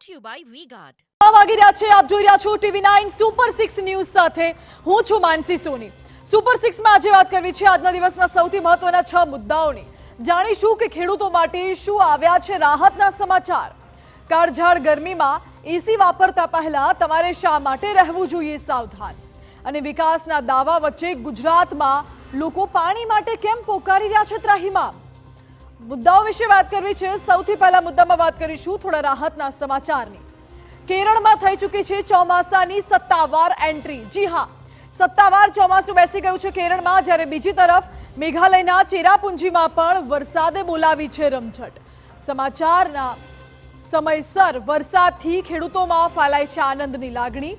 brought to you by V-Guard. વાગી રહ્યા છે, આપ જોઈ રહ્યા છો TV9 સુપર 6 ન્યૂઝ સાથે હું છું માનસી સોની। સુપર 6 માં આજે વાત કરવી છે આજના દિવસના સૌથી મહત્વના 6 મુદ્દાઓની। જાણીશું કે ખેડૂતો માટે શું આવ્યા છે રાહતના સમાચાર। કાળઝાળ ગરમીમાં એસી વાપરતા પહેલા તમારે શા માટે રહેવું જોઈએ સાવધાન, અને વિકાસના દાવા વચ્ચે ગુજરાતમાં લોકો પાણી માટે કેમ પોકારી રહ્યા છે ત્રાહિમામ। મુદ્દાઓ વિશે વાત કરવી છે। સૌથી પહેલા મુદ્દામાં વાત કરીશું થોડા રાહતના સમાચારની। કેરળમાં થઈ ચૂકી છે ચોમાસાની સત્તાવાર એન્ટ્રી। જી હા, સત્તાવાર ચોમાસું બેસી ગયું છે કેરળમાં, જ્યારે બીજી તરફ મેઘાલયના ચેરાપુંજીમાં પણ વરસાદે બોલાવી છે રમઝટ। સમાચારના સમયસર વરસાદથી ખેડૂતોમાં ફેલાય છે આનંદની લાગણી,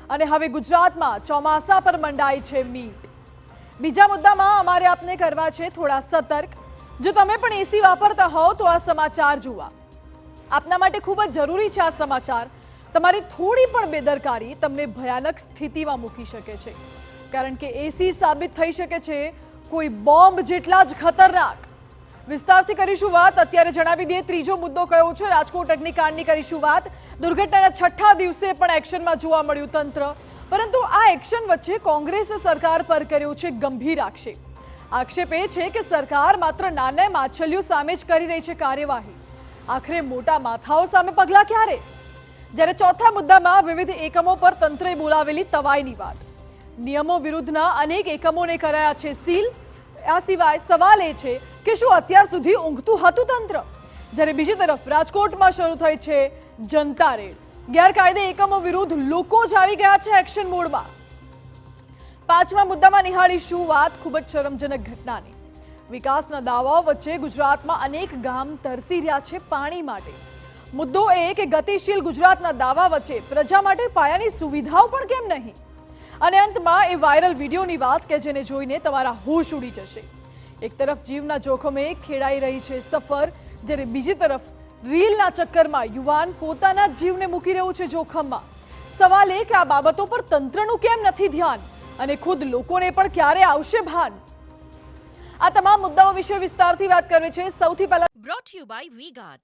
અને હવે ગુજરાતમાં ચોમાસા પર મંડાઈ છે મીટ। બીજા મુદ્દામાં અમારે આપને કરવા છે થોડા સતર્ક। જો તમે પણ એસી વાપરતા હોવ તો આ સમાચાર જુઓ। આપના માટે ખૂબ જ જરૂરી છે આ સમાચાર। તમારી થોડી પણ બેદરકારી તમને ભયાનક સ્થિતિમાં મૂકી શકે છે, કારણ કે એસી સાબિત થઈ શકે છે કોઈ બોમ્બ જેટલા જ ખતરનાક। વિસ્તારથી કરીશું વાત। અત્યારે જણાવી દઈએ ત્રીજો મુદ્દો કયો છે। રાજકોટ અગ્નિકાંડની કરીશું વાત। દુર્ઘટનાના 6થા દિવસે પણ એક્શનમાં જોવા મળ્યું તંત્ર, પરંતુ આ એક્શન વચ્ચે કોંગ્રેસે સરકાર પર કર્યો છે ગંભીર આક્ષેપ। આક્ષેપ એ છે કે સરકાર માત્ર નાના માછલીઓ સામે જ કરી રહી છે કાર્યવાહી, આખરે મોટા માથાઓ સામે પગલાં ક્યારે? જ્યારે ચોથા મુદ્દામાં વિવિધ એકમો પર તંત્રે બોલાવેલી તવાઈની વાત। નિયમો વિરુદ્ધના અનેક એકમોને કરાયા છે સીલ। આ સિવાય સવાલ એ છે કે શું અત્યાર સુધી ઊંઘતું હતું તંત્ર? જ્યારે બીજી તરફ રાજકોટમાં શરૂ થઈ છે જનતા રેડ। ગેરકાયદે એકમો વિરુદ્ધ લોકો જ આવી ગયા છે એક્શન મોડમાં। પાંચમા મુદ્દામાં નિહાળીશું વાત ખૂબ જ શરમજનક ઘટનાની। વિકાસના દાવાઓ વચ્ચે ગુજરાતમાં અનેક ગામ તરસી રહ્યા છે પાણી માટે। મુદ્દો એ કે ગતિશીલ ગુજરાતના દાવા વચ્ચે પ્રજા માટે પાયાની સુવિધાઓ પણ કેમ નહીં? અને અંતમાં એ વાયરલ વિડીયોની વાત કે જેને જોઈને તમારા હોશ ઉડી જશે। એક તરફ જીવના જોખમે ખેડાઈ રહી છે સફર, જ્યારે બીજી તરફ રીલના ચક્કરમાં યુવાન પોતાના જીવને મૂકી રહ્યું છે જોખમમાં। સવાલ એ કે આ બાબતો પર તંત્રનું કેમ નથી ધ્યાન, અને ખુદ લોકોને પણ ક્યારે આવશે ભાન? આ તમામ મુદ્દાઓ વિશે વિસ્તારથી વાત કરવી છે। સૌથી પહેલા Brought to you by V-Guard.